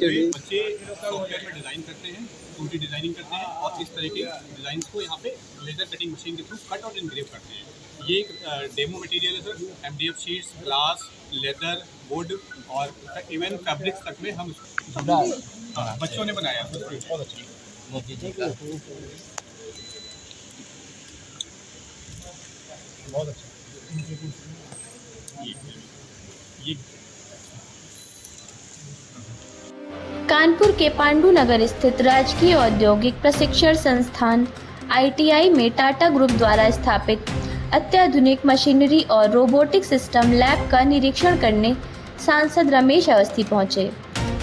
ठीक है जी। बच्चे सॉफ्टवेयर में डिज़ाइन करते हैं, उनकी डिज़ाइनिंग करते हैं और इस तरह के डिज़ाइंस को यहाँ पे लेज़र कटिंग मशीन के थ्रू कट और इनग्रेव करते हैं। ये एक डेमो मटेरियल है sir. MDF sheets, glass, leather, would और इवन फैब्रिक्स तक में हम बच्चों ने बनाया है। बहुत अच्छा। बहुत अच्छा। ये कानपुर के पांडु नगर स्थित राजकीय औद्योगिक प्रशिक्षण संस्थान ITI में टाटा ग्रुप द्वारा स्थापित अत्याधुनिक मशीनरी और रोबोटिक सिस्टम लैब का निरीक्षण करने सांसद रमेश अवस्थी पहुंचे।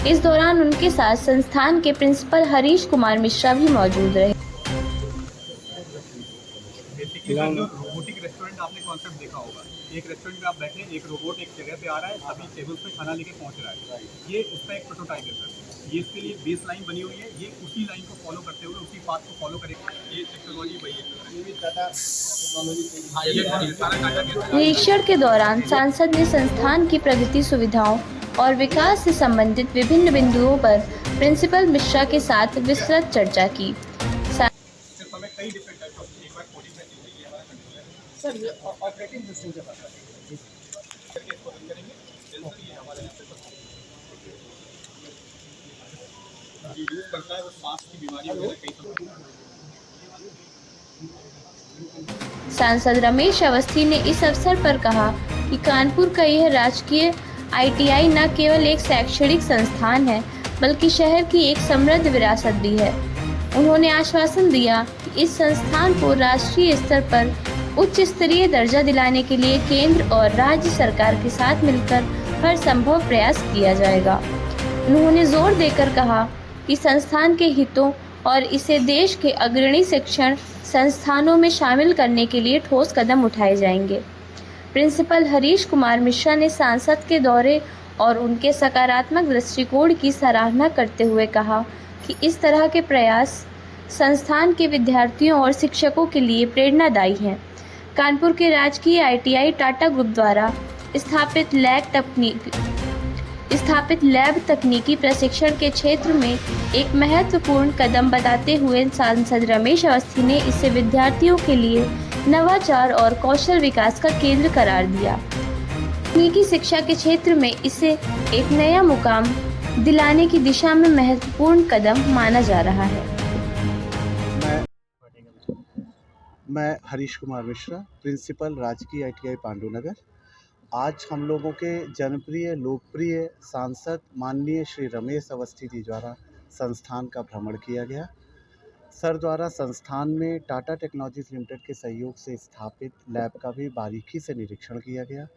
इस दौरान उनके साथ संस्थान के प्रिंसिपल हरीश कुमार मिश्रा भी मौजूद रहे। रोबोटिक रेस्टोरेंट आपने कॉन्सेप्ट देखा होगा। एक रेस्टोरेंट में आप बैठे, एक रोबोट एक जगह पे आ रहा है, सभी टेबल्स पे खाना लेके पहुंच रहा है। ये उसका एक प्रोटोटाइप है सर। ये इसके लिए बेस लाइन बनी हुई है। ये उसी लाइन को फॉलो करते हुए उसी पाथ को फॉलो करेगा। ये टेक्नोलॉजी वही है। ये भी टाटा टेक्नोलॉजी सारा टाटा। निरीक्षण के दौरान सांसद ने संस्थान की प्रगति, सुविधाओं और विकास से संबंधित विभिन्न बिंदुओं पर प्रिंसिपल मिश्रा के साथ विस्तृत चर्चा की। कई डिफरेंट टाइप ऑफ एक बार कोडिंग में ये हमारा कंट्रोलर है सर। ये ऑपरेटिंग सिस्टम के पास है करके इसको रन करेंगे। जल्दी ये हमारे यहाँ पे यूज करता है वो सांस की बीमारी वगैरह कई। सांसद रमेश अवस्थी ने इस अवसर पर कहा कि कानपुर का यह राजकीय ITI न केवल एक शैक्षणिक संस्थान है बल्कि शहर की एक समृद्ध विरासत भी है। उन्होंने आश्वासन दिया कि इस संस्थान को राष्ट्रीय स्तर पर उच्च स्तरीय दर्जा दिलाने के लिए केंद्र और राज्य सरकार के साथ मिलकर हर संभव प्रयास किया जाएगा। उन्होंने जोर देकर कहा कि संस्थान के हितों और इसे देश के अग्रणी शिक्षण संस्थानों में शामिल करने के लिए ठोस कदम उठाए जाएंगे। प्रिंसिपल हरीश कुमार मिश्रा ने सांसद के दौरे और उनके सकारात्मक दृष्टिकोण की सराहना करते हुए कहा कि इस तरह के प्रयास संस्थान के विद्यार्थियों और शिक्षकों के लिए प्रेरणादायी हैं। कानपुर के राजकीय ITI टाटा ग्रुप द्वारा स्थापित लैब तकनीकी प्रशिक्षण के क्षेत्र में एक महत्वपूर्ण कदम बताते हुए सांसद रमेश अवस्थी ने इसे विद्यार्थियों के लिए नवाचार और कौशल विकास का केंद्र करार दिया। तकनीकी शिक्षा के क्षेत्र में इसे एक नया मुकाम दिलाने की दिशा में महत्वपूर्ण कदम माना जा रहा है। मैं हरीश कुमार मिश्रा, प्रिंसिपल राजकीय ITI पांडु नगर। आज हम लोगों के जनप्रिय लोकप्रिय सांसद माननीय श्री रमेश अवस्थी जी द्वारा संस्थान का भ्रमण किया गया। सर द्वारा संस्थान में टाटा टेक्नोलॉजीज लिमिटेड के सहयोग से स्थापित लैब का भी बारीकी से निरीक्षण किया गया।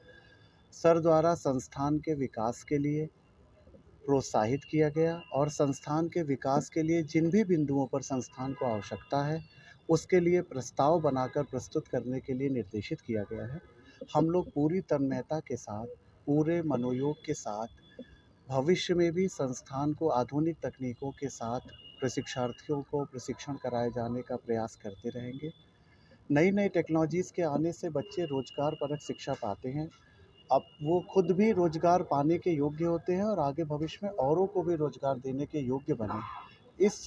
सर द्वारा संस्थान के विकास के लिए प्रोत्साहित किया गया और संस्थान के विकास के लिए जिन भी बिंदुओं पर संस्थान को आवश्यकता है उसके लिए प्रस्ताव बनाकर प्रस्तुत करने के लिए निर्देशित किया गया है। हम लोग पूरी तन्मयता के साथ, पूरे मनोयोग के साथ भविष्य में भी संस्थान को आधुनिक तकनीकों के साथ प्रशिक्षार्थियों को प्रशिक्षण कराए जाने का प्रयास करते रहेंगे। नई नई टेक्नोलॉजीज़ के आने से बच्चे रोजगार परक शिक्षा पाते हैं। अब वो खुद भी रोजगार पाने के योग्य होते हैं और आगे भविष्य में औरों को भी रोजगार देने के योग्य बने। इस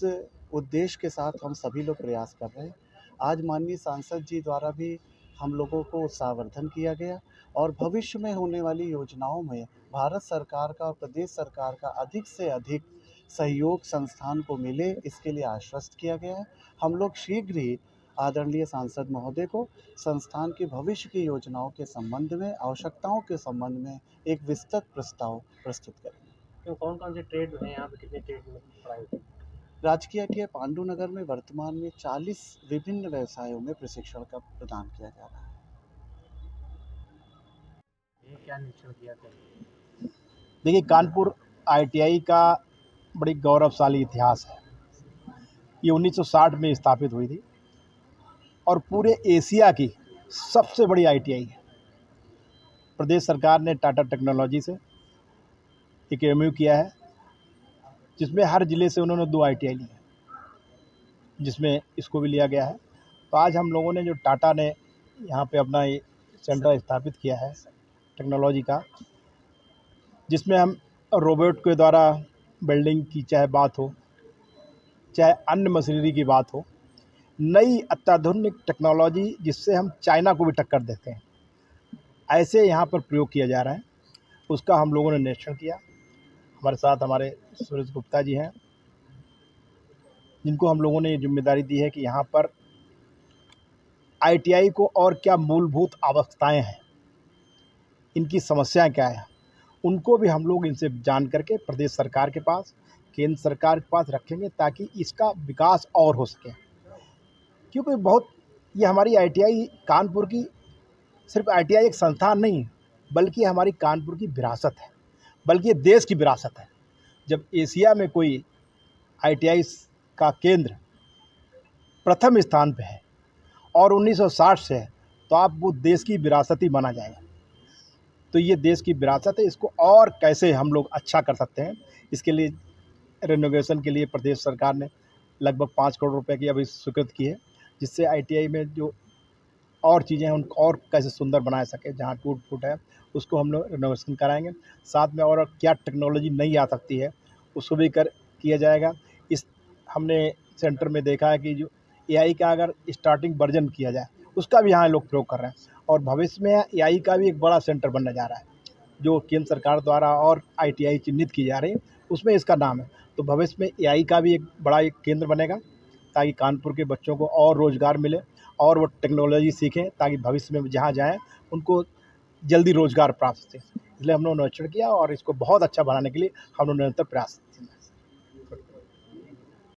उद्देश्य के साथ हम सभी लोग प्रयास कर रहे हैं। आज माननीय सांसद जी द्वारा भी हम लोगों को उत्साहवर्धन किया गया और भविष्य में होने वाली योजनाओं में भारत सरकार का और प्रदेश सरकार का अधिक से अधिक सहयोग संस्थान को मिले, इसके लिए आश्वस्त किया गया है। हम लोग शीघ्र ही आदरणीय सांसद महोदय को संस्थान की भविष्य की योजनाओं के संबंध में, आवश्यकताओं के संबंध में एक विस्तृत प्रस्ताव प्रस्तुत करेंगे। तो कौन कौन से ट्रेड हैं यहाँ पे, कितने ट्रेड में पढ़ाई होती है? राजकीय ITI पांडु नगर में वर्तमान में 40 विभिन्न व्यवसायों में प्रशिक्षण का प्रदान किया जा रहा है। ये क्या निरीक्षण किया था? देखिए, कानपुर ITI का बड़ी गौरवशाली इतिहास है। ये 1960 में स्थापित हुई थी और पूरे एशिया की सबसे बड़ी ITI है। प्रदेश सरकार ने टाटा टेक्नोलॉजी से एक MOU किया है जिसमें हर ज़िले से उन्होंने 2 ITI ली है, जिसमें इसको भी लिया गया है। तो आज हम लोगों ने जो टाटा ने यहाँ पे अपना ये सेंटर स्थापित किया है टेक्नोलॉजी का, जिसमें हम रोबोट के द्वारा बिल्डिंग की चाहे बात हो, चाहे अन्य मशीनरी की बात हो, नई अत्याधुनिक टेक्नोलॉजी जिससे हम चाइना को भी टक्कर देते हैं, ऐसे यहाँ पर प्रयोग किया जा रहा है। उसका हम लोगों ने निरीक्षण किया। हमारे साथ हमारे सूरज गुप्ता जी हैं, जिनको हम लोगों ने ये जिम्मेदारी दी है कि यहाँ पर ITI को और क्या मूलभूत आवश्यकताएं हैं, इनकी समस्याएं क्या है, उनको भी हम लोग इनसे जान करके प्रदेश सरकार के पास, केंद्र सरकार के पास रखेंगे ताकि इसका विकास और हो सके। क्योंकि बहुत ये हमारी ITI कानपुर की सिर्फ ITI एक संस्थान नहीं है, बल्कि हमारी कानपुर की विरासत है, बल्कि ये देश की विरासत है। जब एशिया में कोई ITI का केंद्र प्रथम स्थान पे है और 1960 से है, तो आप वो देश की विरासत ही माना जाएगा। तो ये देश की विरासत है, इसको और कैसे हम लोग अच्छा कर सकते हैं, इसके लिए रेनोवेशन के लिए प्रदेश सरकार ने लगभग 5 करोड़ रुपए की अभी स्वीकृत की है, जिससे ITI में जो और चीज़ें हैं उनको और कैसे सुंदर बना सके, जहाँ टूट फूट है उसको हम लोग रेनोवेशन कराएंगे। साथ में और क्या टेक्नोलॉजी नई आ सकती है उसको भी किया जाएगा। इस हमने सेंटर में देखा है कि जो AI का अगर स्टार्टिंग वर्जन किया जाए, उसका भी यहाँ लोग प्रयोग कर रहे हैं, और भविष्य में AI का भी एक बड़ा सेंटर बनने जा रहा है, जो केंद्र सरकार द्वारा और ITI चिन्हित की जा रही है, उसमें इसका नाम है। तो भविष्य में AI का भी एक बड़ा एक केंद्र बनेगा, ताकि कानपुर के बच्चों को और रोज़गार मिले और वो टेक्नोलॉजी सीखें, ताकि भविष्य में जहाँ जाएँ उनको जल्दी रोज़गार प्राप्त हो। इसलिए हम लोगों ने निरीक्षण किया और इसको बहुत अच्छा बनाने के लिए हम लोग निरंतर प्रयास